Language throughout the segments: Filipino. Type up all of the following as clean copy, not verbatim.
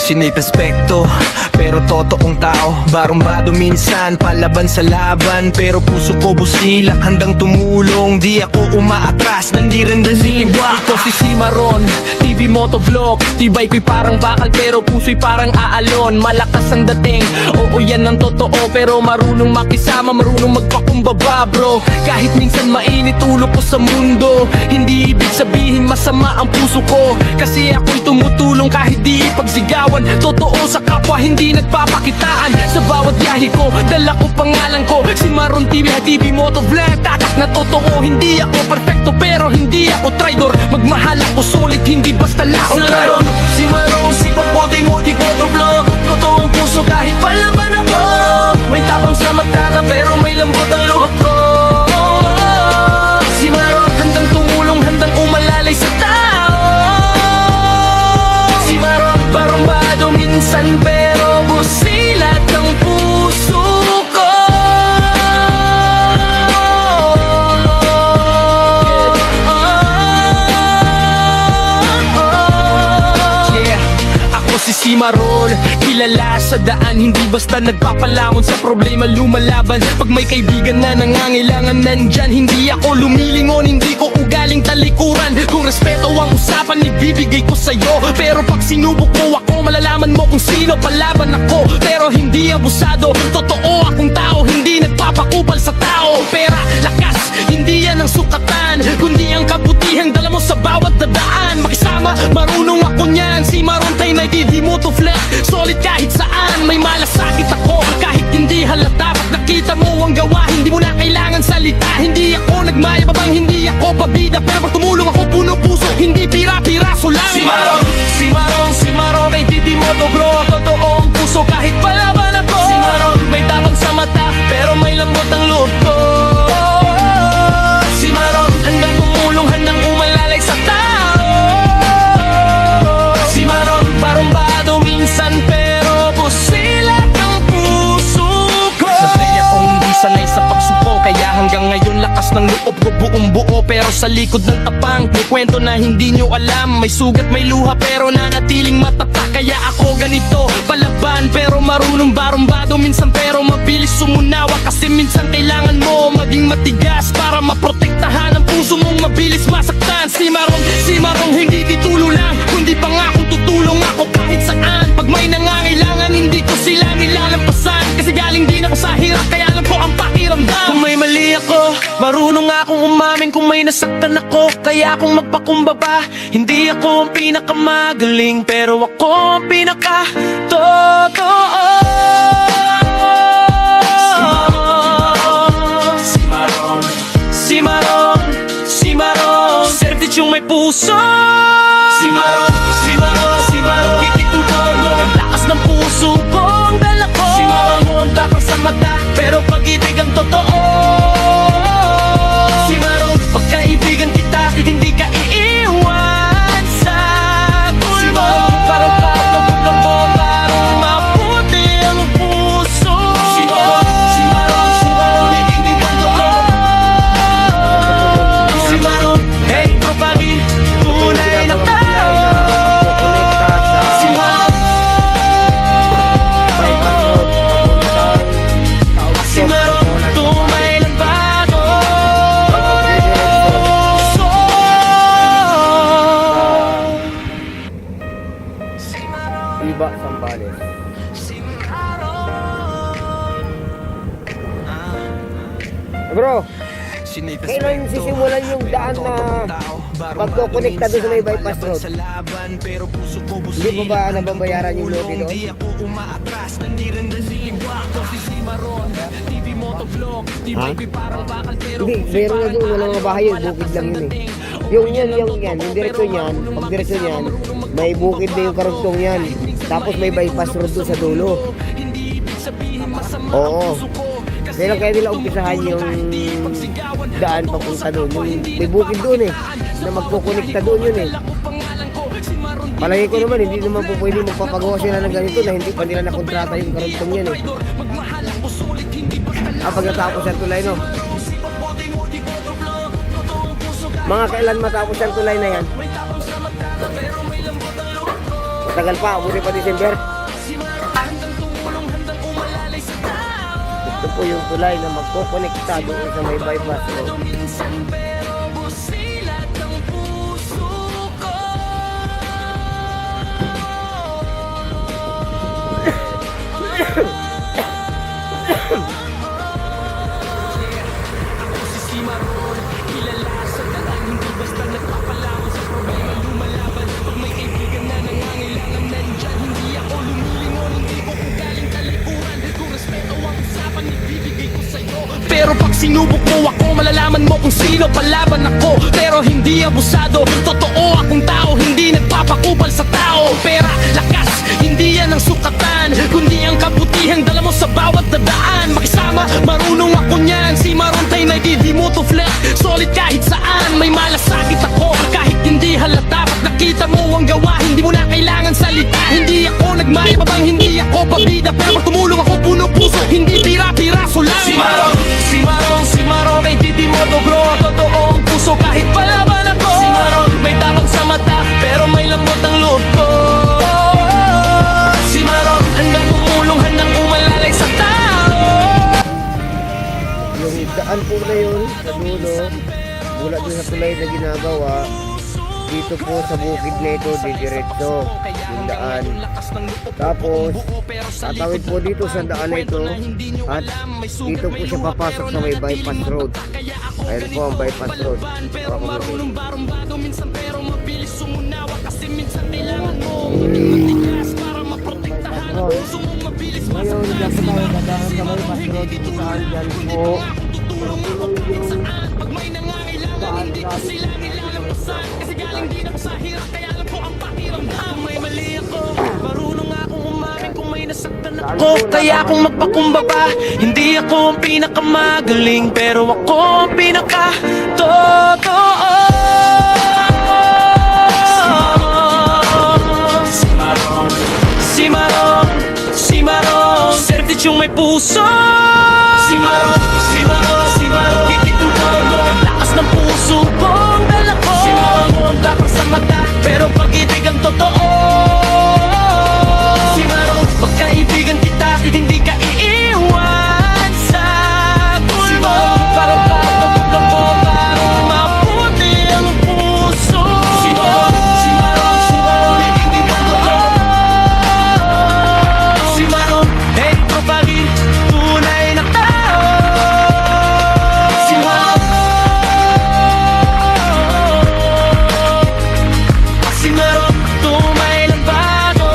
Sinay perspekto, pero totoong tao. Barumbado minsan, palaban sa laban, pero puso ko busilak, handang tumulong. Di ako umaatras, nandi rin resiliwa. Ito si Cimarron, TV motovlog. Tibay ko'y parang bakal, pero puso'y parang aalon. Malakas ang dating, oo yan ang totoo. Pero marunong makisama, marunong magpakumbaba bro. Kahit minsan mainit ulo ko sa mundo, hindi ibig sabihin masama ang puso ko. Kasi ako'y tumutulong kahit di ipagsigawan. Totoo sa kapwa, hindi nagpapakitaan. Sa bawat biyahe ko, dala ko pangalan ko. Cimarron TV, TV motovlog. Tatak na totoo, hindi ako perfecto, pero hindi ako traidor. Magmahal ako sulit, hindi basta laon. Cimarron, si Papote mo, di motovlog. Totoong puso kahit palaban ako. May tapang sa mata pero may lambot ang loob ko. Cimarron, handang tumulong, handang umalalay sa tao. Cimarron, barumbado minsan, pero busilat ang puso ko. Yeah, ako si Cimarron, kilala sa daan, hindi basta nagpapalamon sa problema lumalaban. Pag may kaibigan na nangangailangan nandyan, hindi ako lumilingon, hindi ko ugaling talikuran. Kung respeto ang usapan, ibibigay ko sa'yo. Pero pag sinubok mo ako, malalaman mo kung sino palaban ako. Pero hindi abusado, totoo akong tao, hindi nagpapakupal sa tao. Pera, lakas, hindi yan ang sukatan, kundi ang kabutihang dala mo sa bawat dadaan. Makisama, marunong ako niyan. Cimarron tayo na di mo to flex, solid kahit saan. May malasakit ako, kahit hindi halata. Pag nakita mo ang gawa, hindi mo na kailangan salita. Hindi ako nagmayabang, hindi ako pabida, pero pag tumulong ako puno puso, hindi pira-piraso lang. Cimarron, Cimarron, Cimarron, kay Didi mo to bro. Totoong puso kahit palaban ako. Cimarron, may tapang sa mata, pero may lambot ang loob ko. Cimarron, handang tumulong, handang umalalay sa tao. Cimarron, barumbado minsan, pero busilat ang puso ko. Sanay akong hindi sanay sa pagsuko, kaya hanggang ngayon lakas ng loob ko buong buo. Pero sa likod ng tapang, may kwento na hindi nyo alam. May sugat, may luha, pero nanatiling matatak. Kaya ako ganito, palaban, pero marunong barumbado minsan, pero mabilis sumunawa. Kasi minsan kailangan mo maging matigas para maprotektahan ang puso mong mabilis masaktan. Cimarron, Cimarron, hindi titulo lang, kundi pangakong tutulong ako kahit saan. Pag may nangangailangan, hindi ko sila nilalampasan. Kasi galing din ako sa hirap, kaya alam ko ang pakiramdam. Kung may mali ako, marunong akong umamin. Kung may nasaktan ako, kaya akong magpakumbaba. Hindi ako ang pinakamagaling, pero ako ang pinaka-totoo. Cimarron, Cimarron, Cimarron, servit yung may puso. Cimarron, Cimarron, Cimarron, titituloy ang lakas ng puso ko, ang dala ko. Cimarron, tapang sa mata, pero pag-ibig ang totoo. Cimarron, pagkaibigan kita, hindi ka iiwan sa tulbo. Parang pagkabulang mo, parang maputi ang puso. Cimarron, Cimarron, Cimarron, hindi ang totoo. Cimarron, hey, kapagi, tunay na tao. Cimarron, Cimarron, tunay na bago. Iba, Sambales. Bro, kailan sisimulan yung daan na magkukonekta doon sa may bypass road? Hindi pa ba nababayaran yung lote doon? Ha? Hindi, meron na doon, walang mga bahay yun, bukid lang yun eh. Yung direksyon yan, pag direksyon yan, may bukid na yung karugtong yan. Tapos may bypass road doon sa dulo. Oo. Pero kaya nila umpisahan yung daan papunta doon. May bukid doon eh, na magkukonekta doon yun eh. Palagi ko naman, hindi naman po pwede magpapagawa sila ng ganito na hindi pa nila nakontrata yung karugtong yan eh. Pagkatapos ang tulay no. Mga kailan matapos ang tulay na yan? Matagal pa, buti pa December. Ito po yung tulay na magkokonekta doon sa may bypass road. Pero pag sinubok mo ako, malalaman mo kung sino palaban ako. Pero hindi abusado, totoo akong tao, hindi nagpapakupal sa tao. Pera, lakas, hindi yan ang sukatan, kundi ang kabutihang dala mo sa bawat dadaan. Makisama, marunong ako niyan, si Marontay na di mo to flex. Solid kahit saan, may malasakit ako, kahit hindi halata. Pag nakita mo ang gawa, hindi mo na kailangan salita. Hindi ako nagmaibabang, hindi ako pabida, pero pag tumulong ako puno puso, hindi pira-piraso lang. Si Marong, may titi mo to bro, totoo ang puso kahit palaban ako. Si Marong, may tapang sa mata, pero may lambot ang loob ko. Si Marong, handang tumulong, handang umalalay sa tao. Yung daan po na yun sa dulo, mula doon sa tulay na ginagawa, dito po sa bukid na ito, didiretso yung daan. Tapos, tatawid po dito sa daan na ito at dito po siya papasok sa may bypass road. Ayun po ang bypass road. Ngayon, dyan po tayo dadaan sa bypass road dito saan dyan po. Pag may nangangailangan, hindi ko sila kailangan masan. Kasi galing din ako sa hirap, kaya alam ko ang pakiramdam. May mali ako, marunong akong umamin kung may nasaktan ako. Kaya kung magpakumbaba, hindi ako ang pinakamagaling, pero ako ang pinaka-totoo. Si Marong, certitude yung may puso. Si Marong, higit ang todo, lakas ng puso ko ang dala ko. Si Marong, tapang sa mata, pero pag-ibig ang totoo. Si Marong, pagkaibigan kita, hindi ka iiwan sa tulmo. Parang patapog ako, parang maputi ang puso. Si Marong, higit ang totoo. Si Marong, ito pa rin tunay na tao. Si Marong, tumay lang bago.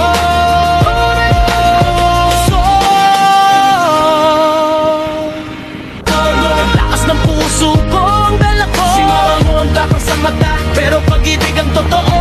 Lakas ng puso ko ang dala ko. Si Marong, tapang sa mata, pero pag-ibig ang totoo.